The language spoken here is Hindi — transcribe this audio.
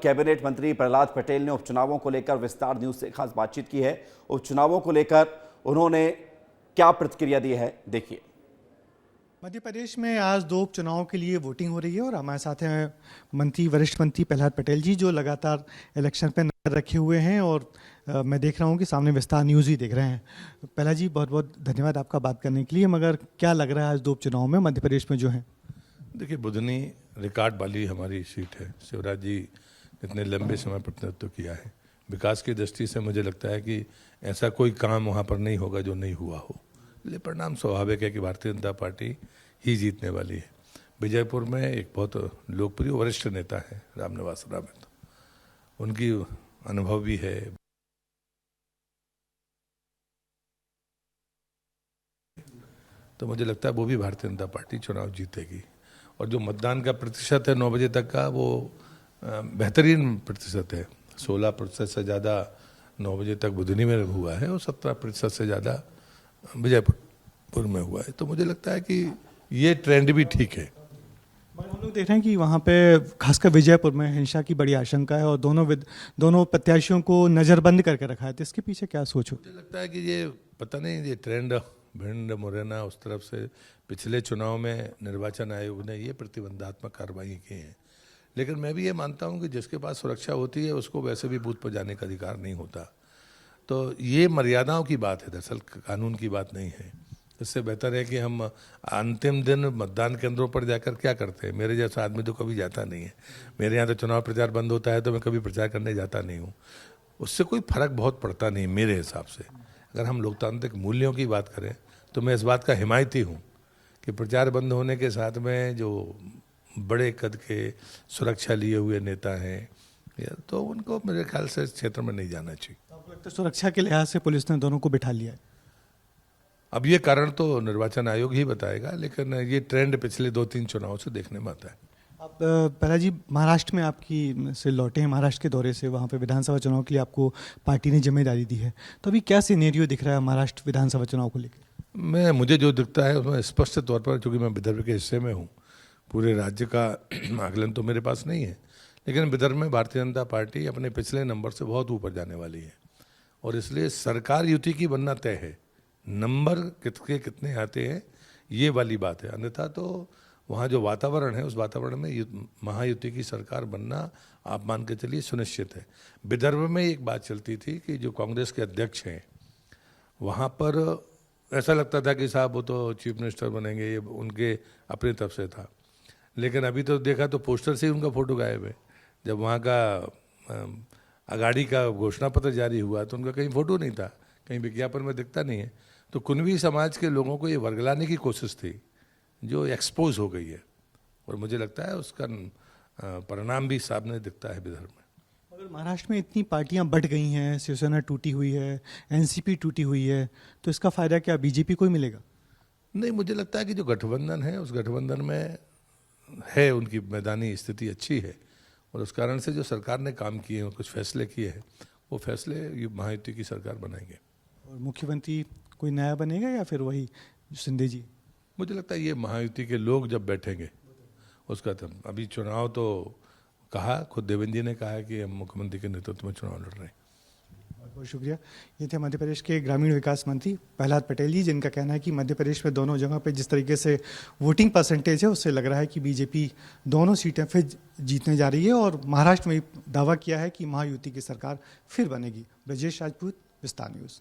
कैबिनेट मंत्री प्रहलाद पटेल ने उपचुनावों को लेकर विस्तार न्यूज से खास बातचीत की है। उपचुनावों को लेकर उन्होंने क्या प्रतिक्रिया दी है, देखिए। मध्य प्रदेश में आज 2 उपचुनावों के लिए वोटिंग हो रही है और हमारे साथ हैं वरिष्ठ मंत्री प्रहलाद पटेल जी, जो लगातार इलेक्शन पे नजर रखे हुए हैं और मैं देख रहा हूं कि सामने विस्तार न्यूज़ ही देख रहे हैं। प्रहलाद जी, बहुत बहुत धन्यवाद आपका बात करने के लिए। मगर क्या लग रहा है आज 2 उपचुनाव में मध्य प्रदेश में जो है? देखिए, बुधनी रिकॉर्ड वाली हमारी सीट है। शिवराज जी इतने लंबे समय प्रतिनिधित्व किया है। विकास की दृष्टि से मुझे लगता है कि ऐसा कोई काम वहाँ पर नहीं होगा जो नहीं हुआ हो। इसलिए परिणाम स्वाभाविक है कि भारतीय जनता पार्टी ही जीतने वाली है। विजयपुर में एक बहुत लोकप्रिय वरिष्ठ नेता है रामनिवास रावत, उनकी अनुभव भी है। तो मुझे लगता है वो भी भारतीय जनता पार्टी चुनाव जीतेगी। और जो मतदान का प्रतिशत है 9 बजे तक का, वो बेहतरीन प्रतिशत है। 16% से ज़्यादा 9 बजे तक बुधनी में हुआ है और 17% से ज़्यादा विजयपुर में हुआ है। तो मुझे लगता है कि ये ट्रेंड भी ठीक है। हम लोग देख रहे हैं कि वहाँ पे खासकर विजयपुर में हिंसा की बड़ी आशंका है और दोनों प्रत्याशियों को नज़रबंद करके रखा है। तो इसके पीछे क्या सोचो? मुझे लगता है कि ये पता नहीं, ये ट्रेंड भिंड मुरैना उस तरफ से पिछले चुनाव में निर्वाचन आयोग ने ये प्रतिबंधात्मक कार्रवाई की है। लेकिन मैं भी ये मानता हूँ कि जिसके पास सुरक्षा होती है उसको वैसे भी बूथ पर जाने का अधिकार नहीं होता। तो ये मर्यादाओं की बात है, दरअसल कानून की बात नहीं है। इससे बेहतर है कि हम अंतिम दिन मतदान केंद्रों पर जाकर क्या करते हैं। मेरे जैसा आदमी तो कभी जाता नहीं है। मेरे यहाँ तो चुनाव प्रचार बंद होता है तो मैं कभी प्रचार करने जाता नहीं हूँ। उससे कोई फर्क बहुत पड़ता नहीं मेरे हिसाब से। अगर हम लोकतांत्रिक मूल्यों की बात करें तो मैं इस बात का हिमायती हूँ कि प्रचार बंद होने के साथ में जो बड़े कद के सुरक्षा लिए हुए नेता हैं तो उनको मेरे ख्याल से इस क्षेत्र में नहीं जाना चाहिए। आपको लगता है सुरक्षा के लिहाज से पुलिस ने दोनों को बिठा लिया है? अब ये कारण तो निर्वाचन आयोग ही बताएगा, लेकिन ये ट्रेंड पिछले 2-3 चुनाव से देखने में आता है। आप प्रहलाद जी, महाराष्ट्र में आपकी से लौटे हैं, महाराष्ट्र के दौरे से। वहाँ पे विधानसभा चुनाव के लिए आपको पार्टी ने जिम्मेदारी दी है। तो अभी क्या सिनेरियो दिख रहा है महाराष्ट्र विधानसभा चुनाव को लेकर? मुझे जो दिखता है उसमें स्पष्ट तौर पर, चूँकि मैं विदर्भ के हिस्से में हूँ, पूरे राज्य का आकलन तो मेरे पास नहीं है, लेकिन विदर्भ में भारतीय जनता पार्टी अपने पिछले नंबर से बहुत ऊपर जाने वाली है और इसलिए सरकार युति की बनना तय है। नंबर कितने आते हैं ये वाली बात है, अन्यथा तो वहाँ जो वातावरण है उस वातावरण में महायुति की सरकार बनना आप मान के चलिए सुनिश्चित है। विदर्भ में एक बात चलती थी कि जो कांग्रेस के अध्यक्ष हैं वहाँ पर ऐसा लगता था कि साहब वो तो चीफ मिनिस्टर बनेंगे, ये उनके अपनी तरफ से था। लेकिन अभी तो देखा तो पोस्टर से ही उनका फोटो गायब है। जब वहाँ का अगाड़ी का घोषणा पत्र जारी हुआ तो उनका कहीं फोटो नहीं था, कहीं विज्ञापन में दिखता नहीं है। तो कुनवी समाज के लोगों को ये वर्गलाने की कोशिश थी जो एक्सपोज हो गई है और मुझे लगता है उसका परिणाम भी सामने दिखता है विदर्भ में। अगर महाराष्ट्र में इतनी पार्टियां बढ़ गई हैं, शिवसेना टूटी हुई है, एनसीपी टूटी हुई है, तो इसका फायदा क्या बीजेपी को ही मिलेगा? नहीं, मुझे लगता है कि जो गठबंधन है उस गठबंधन में है, उनकी मैदानी स्थिति अच्छी है और उस कारण से जो सरकार ने काम किए हैं, कुछ फैसले किए हैं, वो फैसले महायुति की सरकार बनाएंगे। और मुख्यमंत्री कोई नया बनेगा या फिर वही शिंदे जी? मुझे लगता है ये महायुति के लोग जब बैठेंगे उसका तब। अभी चुनाव तो कहा, खुद देवेंद्र जी ने कहा है कि हम मुख्यमंत्री के नेतृत्व में चुनाव लड़ रहे हैं। बहुत बहुत शुक्रिया। ये थे मध्य प्रदेश के ग्रामीण विकास मंत्री प्रहलाद पटेल जी, जिनका कहना है कि मध्य प्रदेश में दोनों जगह पे जिस तरीके से वोटिंग परसेंटेज है उससे लग रहा है कि बीजेपी दोनों सीटें फिर जीतने जा रही है और महाराष्ट्र में दावा किया है कि महायुति की सरकार फिर बनेगी। ब्रजेश राजपूत, विस्तार न्यूज़।